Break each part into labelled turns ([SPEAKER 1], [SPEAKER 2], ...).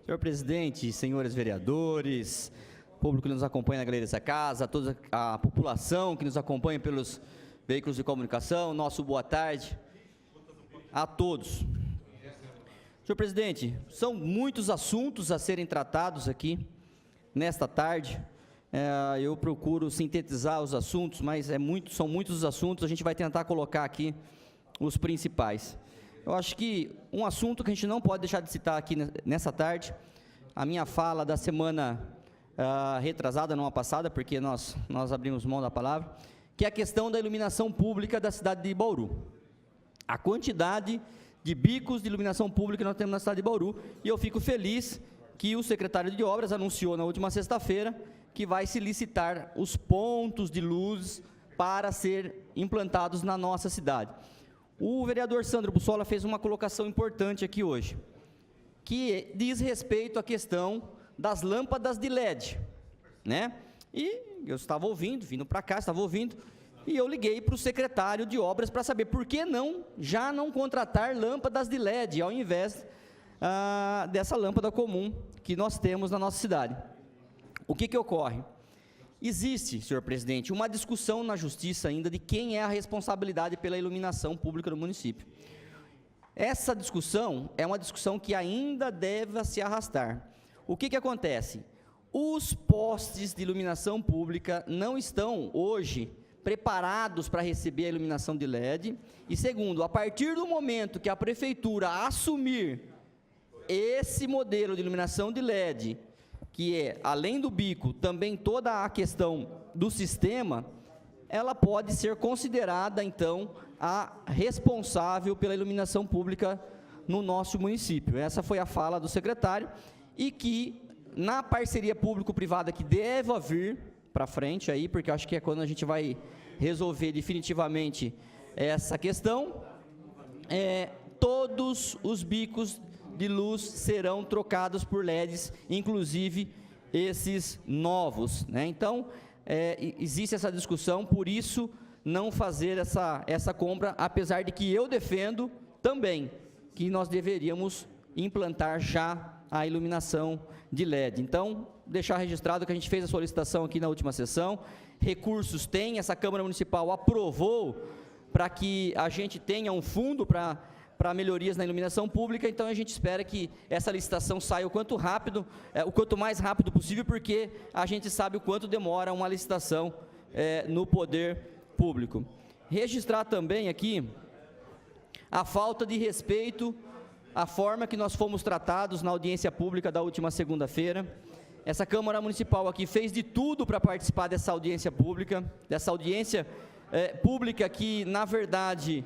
[SPEAKER 1] Senhor presidente, senhores vereadores, público que nos acompanha na galeria dessa casa, toda a população que nos acompanha pelos veículos de comunicação, nosso boa tarde a todos. Senhor presidente, são muitos assuntos a serem tratados aqui nesta tarde. Eu procuro sintetizar os assuntos, mas são muitos os assuntos, a gente vai tentar colocar aqui os principais. Eu acho que um assunto que a gente não pode deixar de citar aqui nessa tarde, a minha fala da semana retrasada, não a passada, porque nós abrimos mão da palavra, que é a questão da iluminação pública da cidade de Bauru. A quantidade de bicos de iluminação pública que nós temos na cidade de Bauru, e eu fico feliz que o secretário de Obras anunciou na última sexta-feira que vai se licitar os pontos de luz para ser implantados na nossa cidade. O vereador Sandro Bussola fez uma colocação importante aqui hoje, que diz respeito à questão das lâmpadas de LED, né? E eu estava vindo para cá, e eu liguei para o secretário de Obras para saber por que já não contratar lâmpadas de LED, ao invés dessa lâmpada comum que nós temos na nossa cidade. O que ocorre? Existe, senhor presidente, uma discussão na justiça ainda de quem é a responsabilidade pela iluminação pública do município. Essa discussão é uma discussão que ainda deve se arrastar. O que acontece? Os postes de iluminação pública não estão hoje preparados para receber a iluminação de LED, e segundo, a partir do momento que a prefeitura assumir esse modelo de iluminação de LED, que é, além do bico, também toda a questão do sistema, ela pode ser considerada, então, a responsável pela iluminação pública no nosso município. Essa foi a fala do secretário, e que, na parceria público-privada que deve vir para frente, aí, porque eu acho que é quando a gente vai resolver definitivamente essa questão, todos os bicos de luz serão trocados por LEDs, inclusive esses novos, né? Então, existe essa discussão, por isso não fazer essa compra, apesar de que eu defendo também que nós deveríamos implantar já a iluminação de LED. Então, deixar registrado que a gente fez a solicitação aqui na última sessão, recursos tem, essa Câmara Municipal aprovou para que a gente tenha um fundo para melhorias na iluminação pública, então a gente espera que essa licitação saia o quanto mais rápido possível, porque a gente sabe o quanto demora uma licitação no poder público. Registrar também aqui a falta de respeito à forma que nós fomos tratados na audiência pública da última segunda-feira. Essa Câmara Municipal aqui fez de tudo para participar dessa audiência pública, que, na verdade,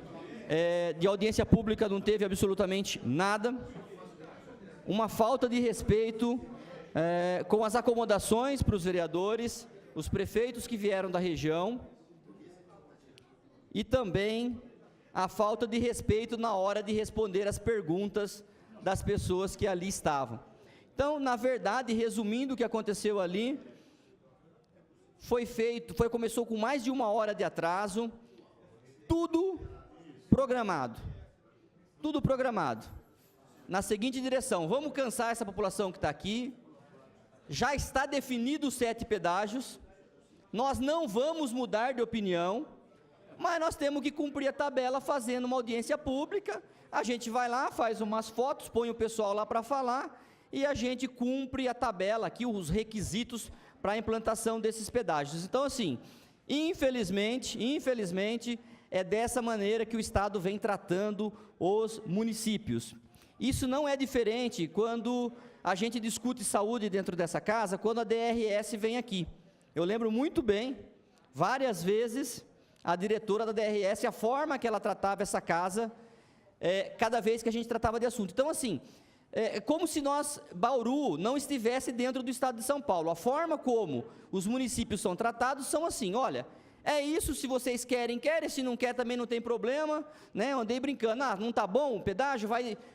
[SPEAKER 1] de audiência pública não teve absolutamente nada, uma falta de respeito com as acomodações para os vereadores, os prefeitos que vieram da região, e também a falta de respeito na hora de responder as perguntas das pessoas que ali estavam. Então, na verdade, resumindo o que aconteceu ali, começou com mais de 1 hora de atraso, tudo programado, na seguinte direção: vamos cansar essa população que está aqui, já está definido os 7 pedágios, nós não vamos mudar de opinião, mas nós temos que cumprir a tabela fazendo uma audiência pública, a gente vai lá, faz umas fotos, põe o pessoal lá para falar, e a gente cumpre a tabela aqui, os requisitos para a implantação desses pedágios. Então, assim, infelizmente, é dessa maneira que o Estado vem tratando os municípios. Isso não é diferente quando a gente discute saúde dentro dessa casa, quando a DRS vem aqui. Eu lembro muito bem, várias vezes, a diretora da DRS, a forma que ela tratava essa casa, cada vez que a gente tratava de assunto. Então, assim, como se Bauru, não estivesse dentro do Estado de São Paulo. A forma como os municípios são tratados são assim: olha, é isso, se vocês querem, se não quer também não tem problema, né? Andei brincando, não está bom o pedágio,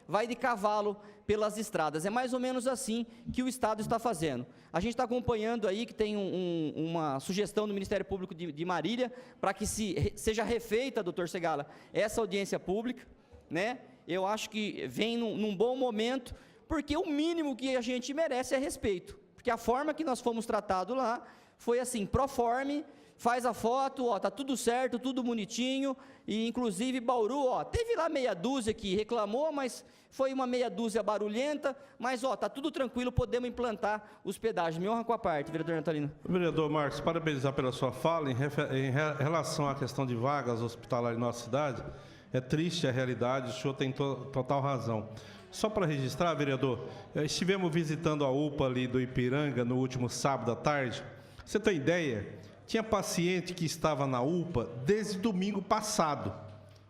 [SPEAKER 1] vai de cavalo pelas estradas. É mais ou menos assim que o Estado está fazendo. A gente está acompanhando aí que tem uma sugestão do Ministério Público de Marília para que seja refeita, doutor Segala, essa audiência pública, né? Eu acho que vem num bom momento, porque o mínimo que a gente merece é respeito, porque a forma que nós fomos tratados lá foi assim, proforme, faz a foto, ó, tá tudo certo, tudo bonitinho, e inclusive Bauru, ó, teve lá meia dúzia que reclamou, mas foi uma meia dúzia barulhenta, mas ó, tá tudo tranquilo, podemos implantar os pedágios. Me honra com a parte, vereador Natalino.
[SPEAKER 2] Vereador Marcos, parabenizar pela sua fala. Em relação à questão de vagas hospitalares em nossa cidade, é triste a realidade, o senhor tem total razão. Só para registrar, vereador, estivemos visitando a UPA ali do Ipiranga no último sábado à tarde. Você tem ideia? Tinha paciente que estava na UPA desde domingo passado,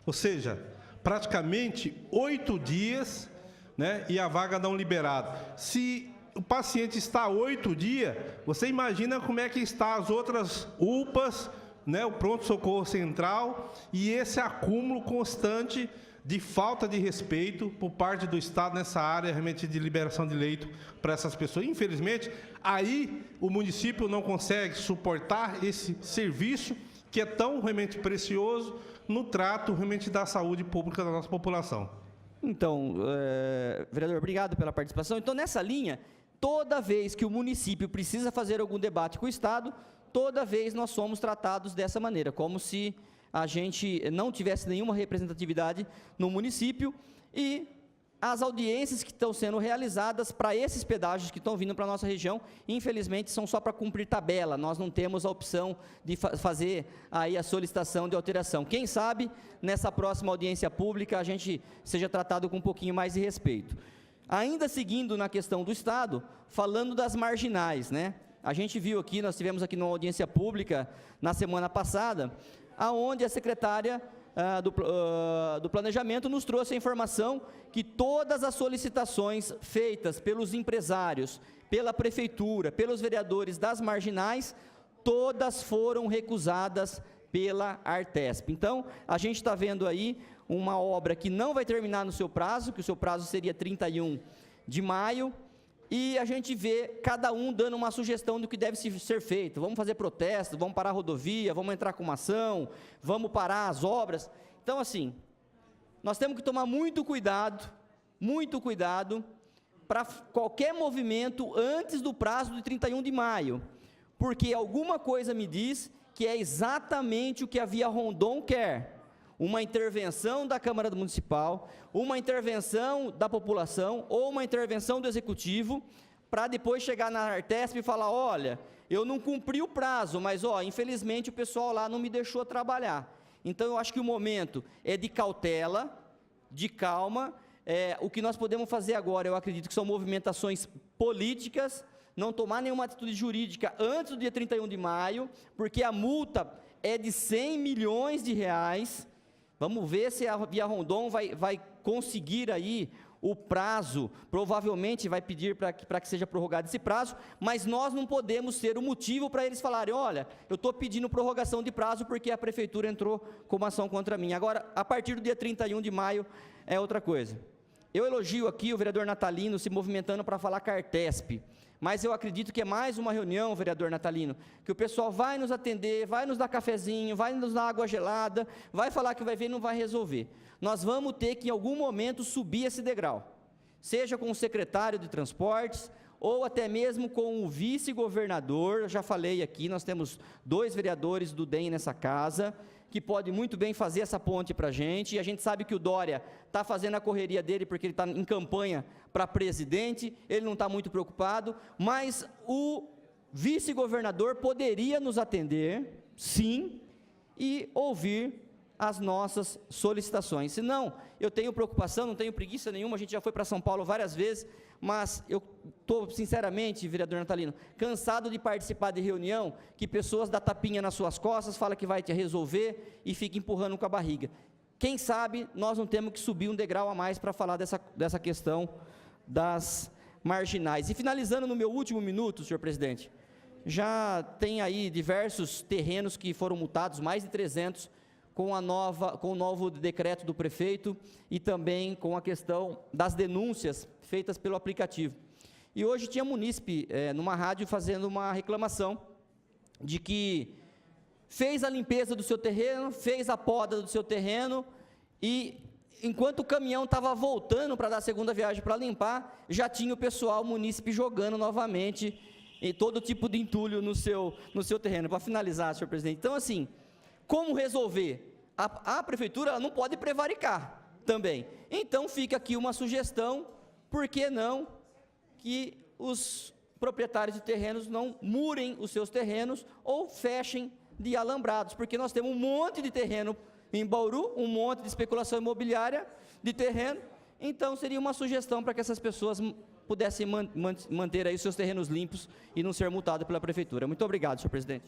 [SPEAKER 2] ou seja, praticamente 8 dias, né, e a vaga não liberada. Se o paciente está há 8 dias, você imagina como é que está as outras UPAs, né, o pronto-socorro central, e esse acúmulo constante de falta de respeito por parte do Estado nessa área realmente de liberação de leito para essas pessoas. Infelizmente, aí o município não consegue suportar esse serviço que é tão realmente precioso no trato realmente da saúde pública da nossa população.
[SPEAKER 1] Então, vereador, obrigado pela participação. Então, nessa linha, toda vez que o município precisa fazer algum debate com o Estado, toda vez nós somos tratados dessa maneira, como se a gente não tivesse nenhuma representatividade no município, e as audiências que estão sendo realizadas para esses pedágios que estão vindo para a nossa região, infelizmente, são só para cumprir tabela, nós não temos a opção de fazer aí a solicitação de alteração. Quem sabe, nessa próxima audiência pública, a gente seja tratado com um pouquinho mais de respeito. Ainda seguindo na questão do Estado, falando das marginais, né? A gente viu aqui, nós tivemos aqui numa audiência pública, na semana passada, aonde a secretária do Planejamento nos trouxe a informação que todas as solicitações feitas pelos empresários, pela Prefeitura, pelos vereadores das marginais, todas foram recusadas pela Artesp. Então, a gente está vendo aí uma obra que não vai terminar no seu prazo, que o seu prazo seria 31 de maio, e a gente vê cada um dando uma sugestão do que deve ser feito. Vamos fazer protesto, vamos parar a rodovia, vamos entrar com uma ação, vamos parar as obras. Então, assim, nós temos que tomar muito cuidado para qualquer movimento antes do prazo de 31 de maio, porque alguma coisa me diz que é exatamente o que a Via Rondon quer. Uma intervenção da Câmara Municipal, uma intervenção da população ou uma intervenção do Executivo, para depois chegar na Artesp e falar, olha, eu não cumpri o prazo, mas, ó, infelizmente o pessoal lá não me deixou trabalhar. Então, eu acho que o momento é de cautela, de calma. O que nós podemos fazer agora, eu acredito que são movimentações políticas, não tomar nenhuma atitude jurídica antes do dia 31 de maio, porque a multa é de 100 milhões de reais, vamos ver se a Via Rondon vai conseguir aí o prazo, provavelmente vai pedir para que seja prorrogado esse prazo, mas nós não podemos ser o motivo para eles falarem, olha, eu estou pedindo prorrogação de prazo porque a Prefeitura entrou com uma ação contra mim. Agora, a partir do dia 31 de maio, é outra coisa. Eu elogio aqui o vereador Natalino se movimentando para falar com a Artesp, mas eu acredito que é mais uma reunião, vereador Natalino, que o pessoal vai nos atender, vai nos dar cafezinho, vai nos dar água gelada, vai falar que vai ver e não vai resolver. Nós vamos ter que, em algum momento, subir esse degrau, seja com o secretário de Transportes, ou até mesmo com o vice-governador. Eu já falei aqui, nós temos 2 vereadores do DEM nessa casa, que pode muito bem fazer essa ponte para a gente, e a gente sabe que o Dória está fazendo a correria dele, porque ele está em campanha para presidente, ele não está muito preocupado, mas o vice-governador poderia nos atender, sim, e ouvir as nossas solicitações. Se não, eu tenho preocupação, não tenho preguiça nenhuma, a gente já foi para São Paulo várias vezes, mas eu estou, sinceramente, vereador Natalino, cansado de participar de reunião que pessoas dão tapinha nas suas costas, falam que vai te resolver e fica empurrando com a barriga. Quem sabe nós não temos que subir um degrau a mais para falar dessa questão das marginais. E finalizando no meu último minuto, senhor presidente, já tem aí diversos terrenos que foram multados, mais de 300, com o novo decreto do prefeito e também com a questão das denúncias feitas pelo aplicativo. E hoje tinha munícipe numa rádio fazendo uma reclamação de que fez a limpeza do seu terreno, fez a poda do seu terreno e enquanto o caminhão estava voltando para dar a segunda viagem para limpar, já tinha o pessoal munícipe jogando novamente e todo tipo de entulho no seu terreno. Para finalizar, senhor presidente, então assim, como resolver? A prefeitura não pode prevaricar também. Então fica aqui uma sugestão, por que não que os proprietários de terrenos não murem os seus terrenos ou fechem de alambrados, porque nós temos um monte de terreno em Bauru, um monte de especulação imobiliária de terreno, então seria uma sugestão para que essas pessoas pudessem manter aí seus terrenos limpos e não ser multadas pela prefeitura. Muito obrigado, senhor presidente.